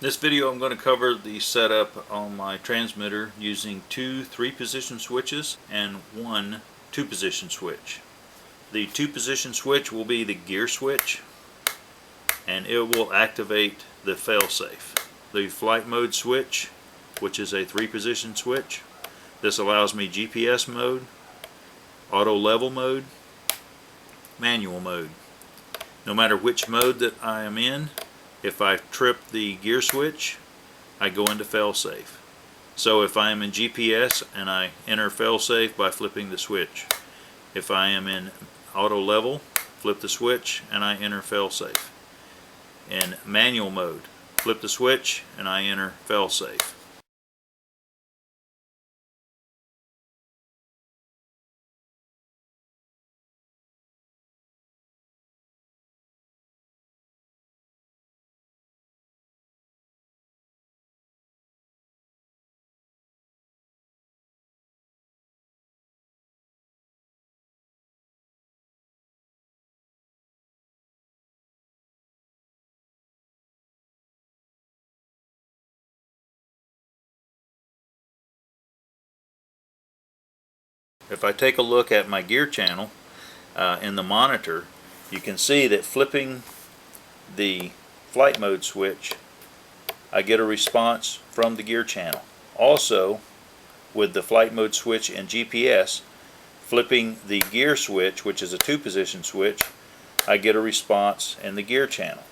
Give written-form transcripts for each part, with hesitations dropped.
This video I'm going to cover the setup on my transmitter using two 3-position switches and one 2-position switch. The 2-position switch will be the gear switch, and it will activate the failsafe. The flight mode switch, which is a 3-position switch, this allows me GPS mode, auto level mode, manual mode. No matter which mode that I am in, if I trip the gear switch, I go into failsafe. So if I am in GPS and I enter failsafe by flipping the switch. If I am in auto level, flip the switch and I enter failsafe. In manual mode, flip the switch and I enter failsafe. If I take a look at my gear channel in the monitor, you can see that flipping the flight mode switch, I get a response from the gear channel. Also, with the flight mode switch and GPS, flipping the gear switch, which is a 2-position switch, I get a response in the gear channel.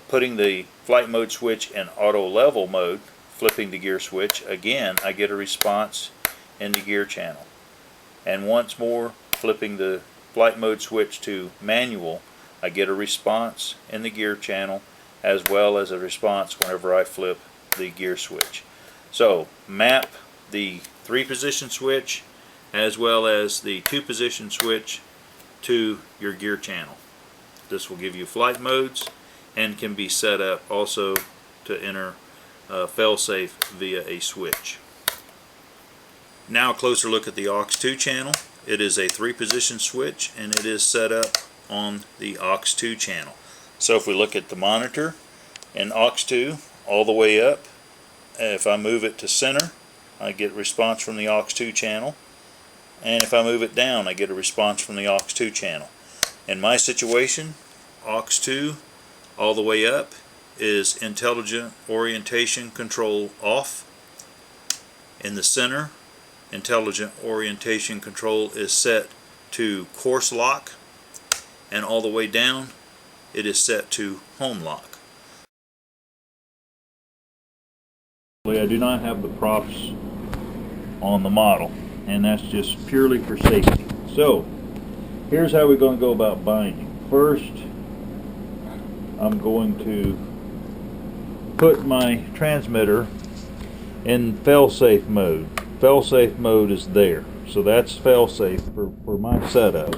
Putting the flight mode switch in auto level mode, flipping the gear switch, again I get a response in the gear channel. And once more, flipping the flight mode switch to manual, I get a response in the gear channel as well as a response whenever I flip the gear switch. So map the 3-position switch as well as the 2-position switch to your gear channel. This will give you flight modes and can be set up also to enter failsafe via a switch. Now a closer look at the AUX2 channel. It is a 3-position switch and it is set up on the AUX2 channel. So if we look at the monitor and AUX2 all the way up, if I move it to center, I get response from the AUX2 channel, and if I move it down, I get a response from the AUX2 channel. In my situation, AUX2 all the way up is intelligent orientation control off. In the center, intelligent orientation control is set to course lock, and all the way down it is set to home lock. I do not have the props on the model, and that's just purely for safety. So here's how we're going to go about binding. First, I'm going to put my transmitter in failsafe mode. Failsafe mode is there, so that's failsafe for my setup.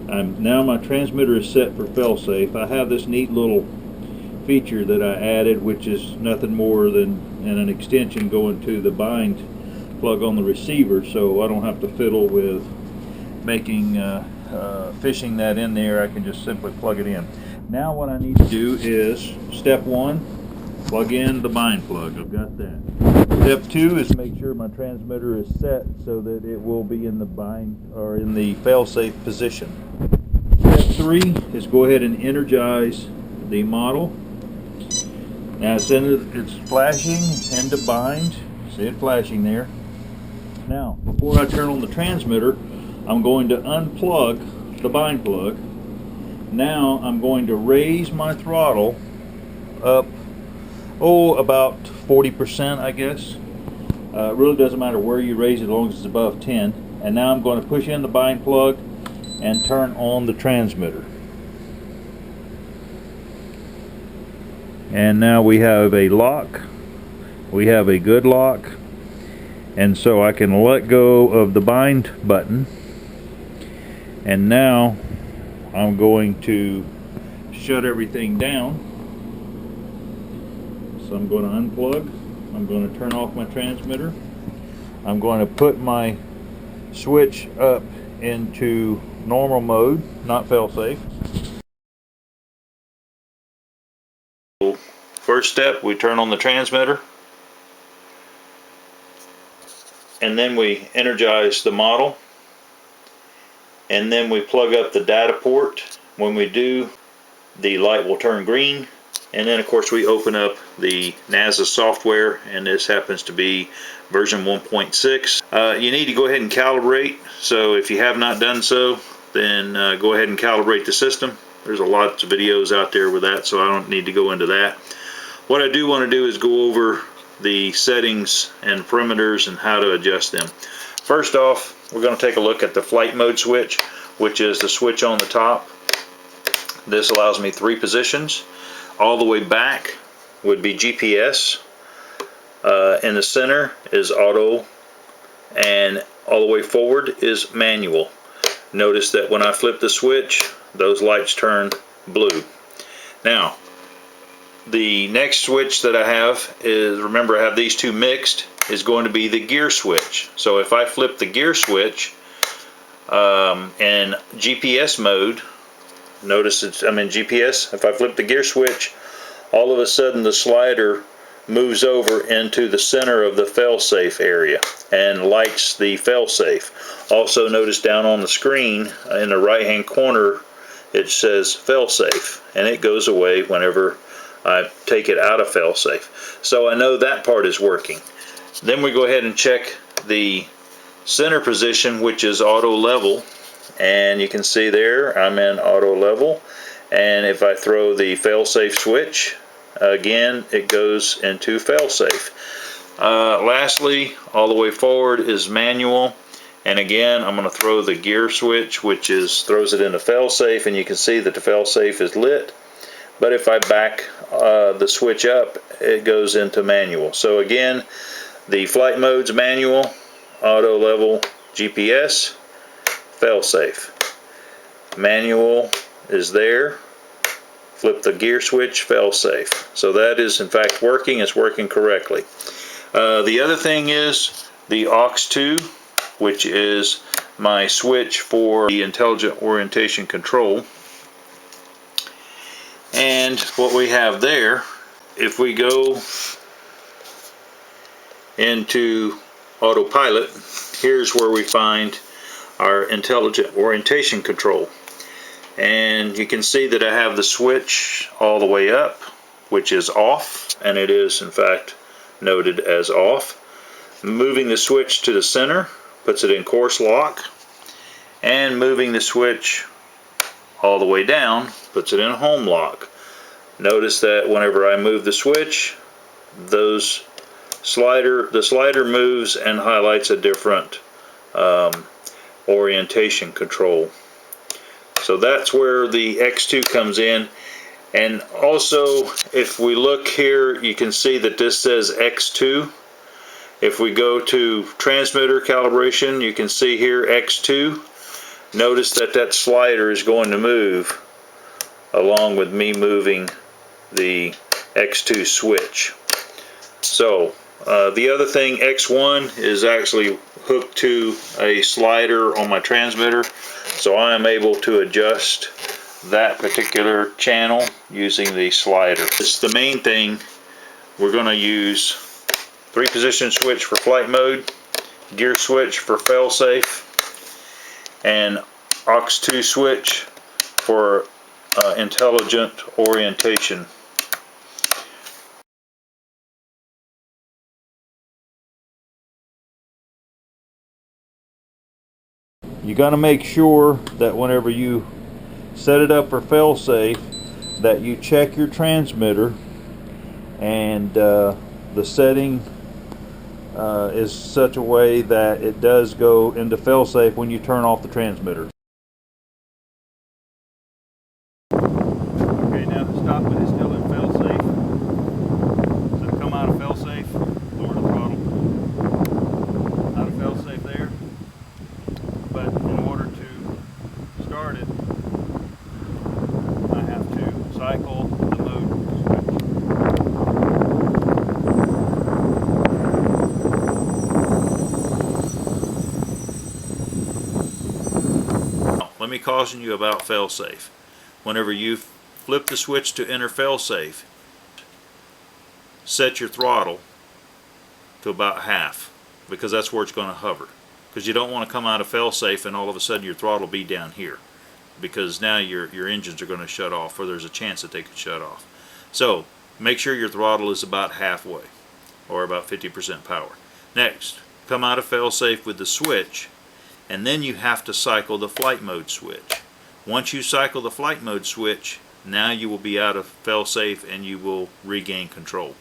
Now my transmitter is set for failsafe. I have this neat little feature that I added, which is nothing more than an extension going to the bind plug on the receiver, so I don't have to fiddle with making fishing that in there. I can just simply plug it in. Now what I need to do is step 1, plug in the bind plug. I've got that. Step 2 is make sure my transmitter is set so that it will be in the bind or in the failsafe position. Step 3 is go ahead and energize the model. Now it's flashing into bind. See it flashing there. Now before I turn on the transmitter, I'm going to unplug the bind plug. Now I'm going to raise my throttle up about 40%, I guess. It really doesn't matter where you raise it as long as it's above 10. And now I'm going to push in the bind plug and turn on the transmitter. And now we have a lock. We have a good lock. And so I can let go of the bind button. And now I'm going to shut everything down. So I'm going to unplug. I'm going to turn off my transmitter. I'm going to put my switch up into normal mode, not failsafe. first step, we turn on the transmitter, and then we energize the model, and then we plug up the data port. When we do, the light will turn green, and then of course we open up the NASA software, and this happens to be version 1.6. You need to go ahead and calibrate, so if you have not done so, then go ahead and calibrate the system. There's a lot of videos out there with that, so I don't need to go into that. What I do want to do is go over the settings and parameters and how to adjust them. First off, we're going to take a look at the flight mode switch, which is the switch on the top. This allows me 3 positions. All the way back would be GPS. In the center is auto, and all the way forward is manual. Notice that when I flip the switch, those lights turn blue. Now, the next switch that I have is, remember I have these two mixed, is going to be the gear switch. So if I flip the gear switch in GPS mode, notice I'm in GPS. If I flip the gear switch, all of a sudden the slider moves over into the center of the failsafe area and lights the failsafe. Also notice down on the screen in the right hand corner it says failsafe, and it goes away whenever I take it out of failsafe. So I know that part is working. Then we go ahead and check the center position, which is auto level, and you can see there I'm in auto level, and if I throw the failsafe switch, again it goes into failsafe. Lastly, all the way forward is manual, and again I'm going to throw the gear switch, which throws it into failsafe, and you can see that the failsafe is lit. But if I back the switch up, it goes into manual. So again, the flight mode's manual, auto level, GPS, failsafe. Manual is there. Flip the gear switch, failsafe. So that is in fact working. It's working correctly. The other thing is the aux2, which is my switch for the intelligent orientation control. And what we have there, if we go into autopilot, here's where we find our intelligent orientation control. And you can see that I have the switch all the way up, which is off, and it is in fact noted as off. Moving the switch to the center puts it in course lock, and moving the switch all the way down puts it in home lock. Notice that whenever I move the switch, the slider moves and highlights a different orientation control. So that's where the X2 comes in. And also, if we look here, you can see that this says X2. If we go to transmitter calibration, you can see here X2. Notice that that slider is going to move along with me moving the X2 switch. So the other thing, X1 is actually hooked to a slider on my transmitter, so I am able to adjust that particular channel using the slider. It's the main thing. We're going to use 3-position switch for flight mode, gear switch for failsafe, and aux2 switch for intelligent orientation. You got to make sure that whenever you set it up for failsafe, that you check your transmitter, and the setting is such a way that it does go into failsafe when you turn off the transmitter. Okay, now to stop it is still in failsafe. So to come out of failsafe, lower the throttle. Out of failsafe there. But in order to start it, I have to cycle the mode switch. Let me caution you about failsafe. Whenever you flip the switch to enter failsafe, set your throttle to about half, because that's where it's going to hover. Because you don't want to come out of fail-safe and all of a sudden your throttle be down here, because now your engines are going to shut off, or there's a chance that they could shut off. So make sure your throttle is about halfway, or about 50% power. Next, come out of fail-safe with the switch, and then you have to cycle the flight mode switch. Once you cycle the flight mode switch, now you will be out of fail-safe and you will regain control.